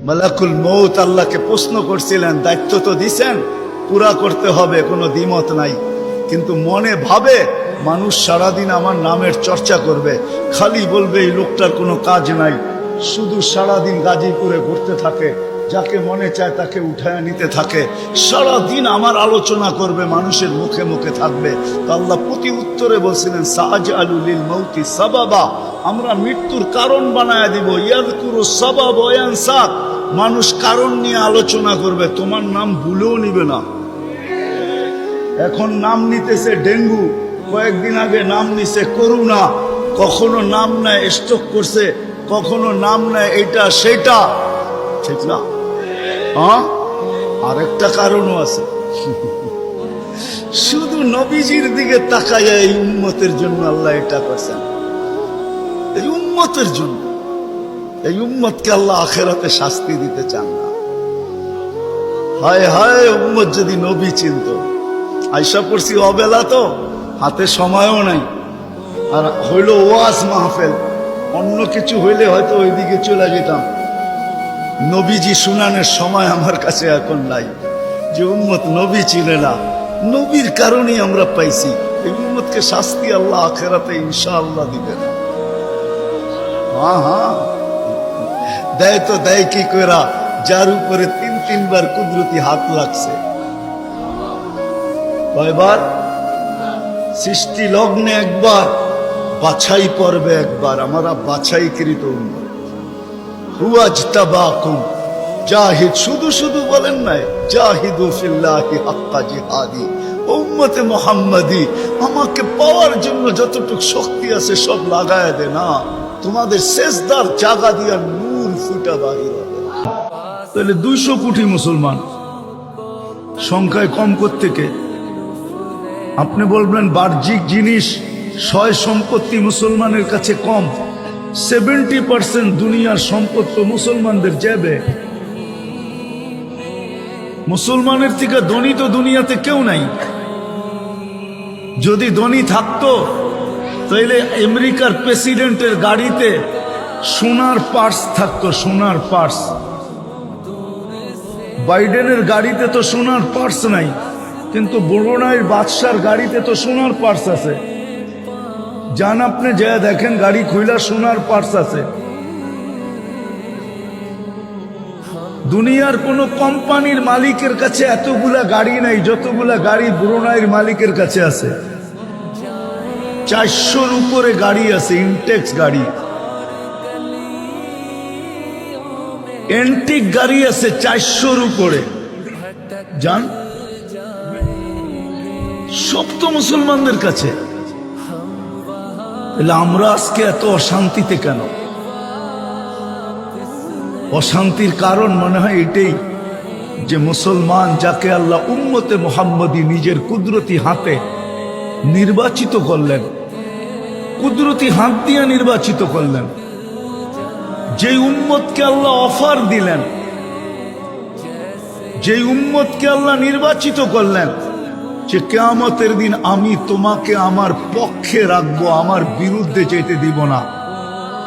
মালাকুল মউত আল্লাহকে প্রশ্ন করছিলেন, দায়িত্ব তো দিছেন, পুরা করতে হবে, কোনো দ্বিমত নাই। কিন্তু মনে ভাবে মানুষ সারাদিন আমার নামের চর্চা করবে, খালি বলবে এই লোকটার কোনো কাজ নাই, শুধু সারাদিন গাজীপুরে ঘুরতে থাকে, যাকে মনে চায় তাকে উঠায় নিতে থাকে, সারাদিন আমার আলোচনা করবে, মানুষের মুখে মুখে থাকবে। তো আল্লাহ প্রতি উত্তরে বলছিলেন, সাআজআলু লিল মাউতি সাবাবা, আমরা মৃত্যুর কারণ বানায় দিব। ইয়াযকুরু সাবাব ওয়া ইয়ানসা, মানুষ কারণ নিয়ে আলোচনা করবে, তোমার নাম ভুলেও নিবে না। এখন নাম নিতেছে ডেঙ্গু, কয়েকদিন আগে নাম নিছে করোনা, কখনো নাম নেয় স্ট্রোক করছে, কখনো নাম নেয় এটা সেটা, ঠিক না? হ্যাঁ, আরেকটা কারণও আছে। শুধু নবীজির দিকে তাকাইয়া এই উম্মতের জন্য আল্লাহ এটা করছেন, এই উম্মতের জন্য। এই উম্মতকে আল্লাহ আখিরাতে শাস্তি দিতে চান না। হায় হায়, উম্মত যদি নবী চিনত। আয়সা পড়ছি অবেলা, তো হাতে সময়ও নাই, আর হইল ওয়াজ মাহফিল, অন্য কিছু হইলে হয়তো ওইদিকে চলে যেতাম। নবীজি শুনানের সময় আমার কাছে এখন নাই। যে উম্মত নবী চিনে না, নবীর কারণেই আমরা পাইছি। এই উম্মতকে শাস্তি আল্লাহ আখিরাতে ইনশাআল্লাহ দিবেন। হ্যাঁ হ্যাঁ, দেয় তো দেয় কি কইরা, যার উপরে তিনবার কুদরতি হাত লাগছে। কয়বার? সৃষ্টি লগ্নে একবার, বাছাই পর্বে একবার। আমরা বাছাইকৃত উম্মত। হুয়াজতাবাকুম জাহিদ, শুধু শুধু বলেন নাই, জাহিদু ফিল্লাহি হাক্কা জিহাদি। উম্মতে মুহাম্মাদি, আমাকে পাওয়ার জন্য যতটুকু শক্তি আছে সব লাগায় দে না, তোমাদের সেজদার জায়গা দিয়া নূর ফুটা বাহির হবে। তাহলে 200 কোটি মুসলমান, সংখ্যায় কম কোত্থেকে? আপনি বলবেন বাহ্যিক জিনিস, সয় সম্পত্তি মুসলমানের কাছে কম। 70% দুনিয়ার সম্পদ তো মুসলমানদের যাবে। মুসলমানের থেকে ধনী তো দুনিয়াতে কেউ নাই। যদি ধনী থাকতো তাইলে আমেরিকার প্রেসিডেন্টের গাড়িতে সোনার পার্স থাকতো, সোনার পার্স। বাইডেনের গাড়িতে তো সোনার পার্স নাই, কিন্তু ব্রুনাইয়ের বাদশার গাড়িতে তো সোনার পার্স আছে। যান আপনি যা দেখেন, গাড়ি খুইলা সোনার পার্স আছে। দুনিয়ার কোন কোম্পানির মালিকের কাছে এতগুলা গাড়ি নাই যতগুলা গাড়ি ব্রুনাইয়ের মালিকের কাছে আছে। 400-র উপরে গাড়ি আছে, ইনটেক্স গাড়ি। এন্টিক গাড়ি আছে 400-র উপরে। জান, সব তো মুসলমানদের কাছে। আমরা আজকে এত অশান্তিতে কেন? অশান্তির কারণ মনে হয় এটাই, যে মুসলমান যাকে আল্লাহ উম্মতে মুহাম্মদী নিজের কুদরতি হাতে নির্বাচিত করলেন, কুদরতি হাত দিয়ে নির্বাচিত করলেন, যে উম্মতকে আল্লাহ অফার দিলেন, যে উম্মতকে আল্লাহ নির্বাচিত করলেন, যে কিয়ামতের দিন আমি তোমাকে আমার পক্ষে রাখবো, আমার বিরুদ্ধে যেতে দিব না,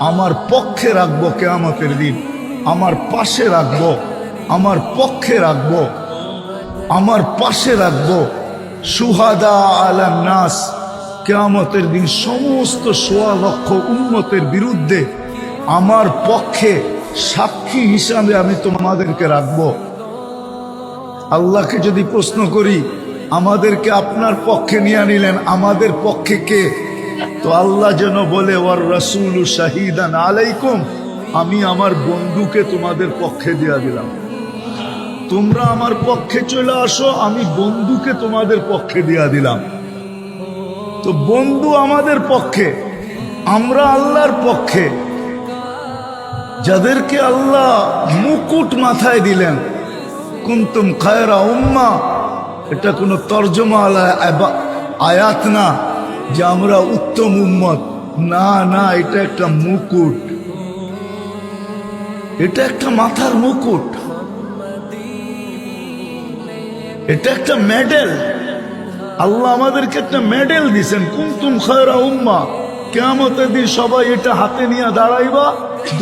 আমার পক্ষে রাখবো, কিয়ামতের দিন আমার পাশে রাখবো, আমার পক্ষে রাখবো, আমার পাশে রাখবো। শুহাদা আলান নাস, কিয়ামতের দিন সমস্ত 1.25 লক্ষ উম্মতের বিরুদ্ধে আমার পক্ষে সাক্ষী হিসাবে আমি তোমাদেরকে রাখবো। আল্লাহকে যদি প্রশ্ন করি, আমাদেরকে আপনার পক্ষে নিয়ে নিলেন, আমাদের পক্ষে কে? তো আল্লাহ যেন বলে, ওয়ার রাসূলু শাহিদান আলাইকুম, আমি আমার বন্ধুকে তোমাদের পক্ষে দিয়া দিলাম। তোমরা আমার পক্ষে চলে আসো, আমি বন্ধুকে তোমাদের পক্ষে দিয়া দিলাম। তো বন্ধু আমাদের পক্ষে, আমরা আল্লাহর পক্ষে। যাদেরকে আল্লাহ মুকুট মাথায় দিলেন, কুনতুম খায়রা উম্মাহ, এটা কোনো তর্জমা আয়াত না যে আমরা উত্তম উম্মত, না না, এটা একটা মুকুট, এটা একটা মাথার মুকুট, এটা একটা মেডেল। আল্লাহ আমাদেরকে একটা মেডেল দিছেন, কুনতুম খায়রা উম্মাহ। কিয়ামতের দিন সবাই এটা হাতে নিয়ে দাঁড়াইবা,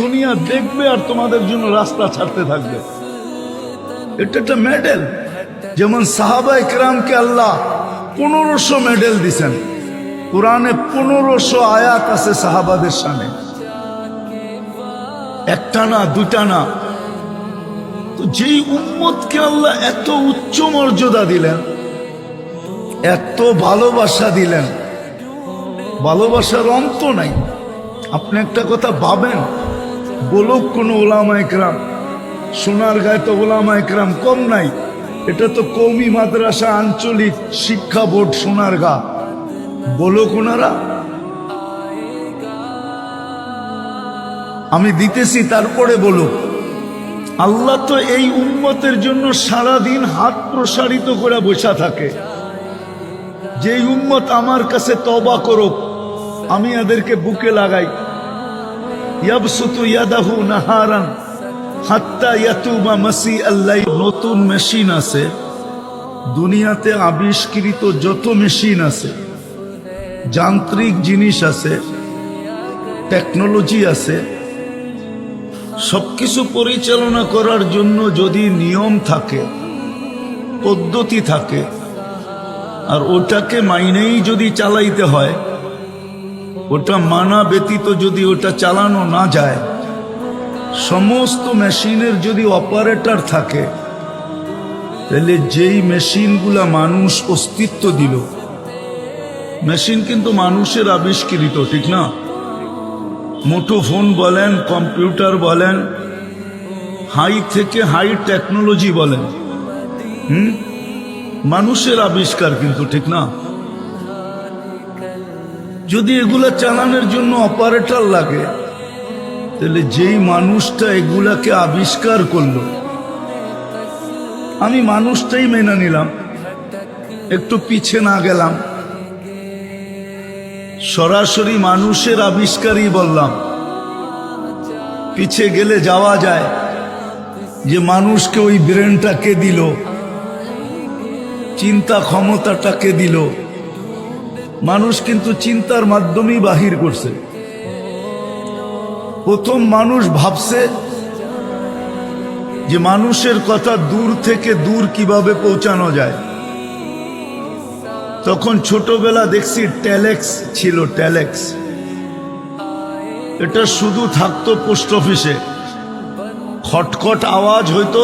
দুনিয়া দেখবে আর তোমাদের জন্য রাস্তা ছাড়তে থাকবে। এটা একটা মেডেল। যেমন সাহাবা ইকরামকে আল্লাহ 1500 মেডেল দিছেন, কোরআনে 1500 আয়াত আছে সাহাবাদের সামনে, একটা না দুটা না। তো যেই উম্মতকে আল্লাহ এত উচ্চ মর্যাদা দিলেন, এত ভালোবাসা দিলেন, ভালোবাসার অন্ত নাই। আপনি একটা কথা ভাবেন, বলুক কোন ওলামা ইকরাম, সোনারগাঁয়ে তো ওলামা ইকরাম কম নাই, এটা তো কওমি মাদ্রাসা আঞ্চলিক শিক্ষা বোর্ড সোনারগাঁ, বলুক ওনারা। আমি দিতেছি, তারপরে বলুক। আল্লাহ তো এই উম্মতের জন্য সারাদিন হাত প্রসারিত করে বসা থাকে, যে উম্মত আমার কাছে তওবা করুক, আমি এদেরকে বুকে লাগাই। ইয়াবসুতু ইয়াদাহু নাহারান হাত্তা ইয়াতুবা মাসিআল লাইল। নতুন মেশিন আছে দুনিয়াতে, আবিষ্কৃত যত মেশিন আছে, যান্ত্রিক জিনিস আছে, টেকনোলজি আছে, সবকিছু পরিচালনা করার জন্য যদি নিয়ম থাকে, পদ্ধতি থাকে, আর ওটাকে মাইনেই যদি চালাইতে হয়, ওটা মানা ব্যতীত যদি ওটা চালানো না যায়, সমস্ত মেশিনের যদি অপারেটর থাকে, তাহলে যেই মেশিনগুলা মানুষ অস্তিত্ব দিল, মেশিন কিন্তু মানুষের আবিষ্কৃত, ঠিক না? মুঠোফোন বলেন, কম্পিউটার বলেন, হাই থেকে হাই টেকনোলজি বলেন, মানুষের আবিষ্কার কিন্তু, ঠিক না? যদি এগুলা চালানোর জন্য অপারেটর লাগে, তাহলে যেই মানুষটা এগুলাকে আবিষ্কার করলো, আমি মানুষটাই মেনে নিলাম, একটু পিছে না গেলাম, সরাসরি মানুষের আবিষ্কারই বললাম। পিছে গেলে যাওয়া যায় যে মানুষকে ওই ব্রেনটা কে দিল, চিন্তা ক্ষমতাটা কে দিল। মানুষ কিন্তু চিন্তার মাধ্যমেই বাহির করছে। প্রথম মানুষ ভাবছে যে মানুষের কথা দূর থেকে দূর কিভাবে পৌঁছানো যায়। তখন ছোটবেলা দেখছি টেলেক্স ছিল, টেলেক্স। এটা শুধু থাকতো পোস্ট অফিসে, খটখট আওয়াজ হইতো,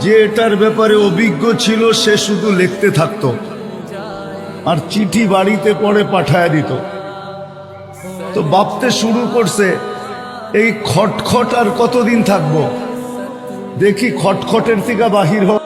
যে এটার ব্যাপারে অভিজ্ঞ ছিল সে শুধু লিখতে থাকতো, আর চিঠি বাড়িতে পড়ে পাঠায় দিত। তো ভাবতে শুরু করছে এই খটখট আর কতদিন থাকবো, দেখি খটখটের থেকে বাহির হোক।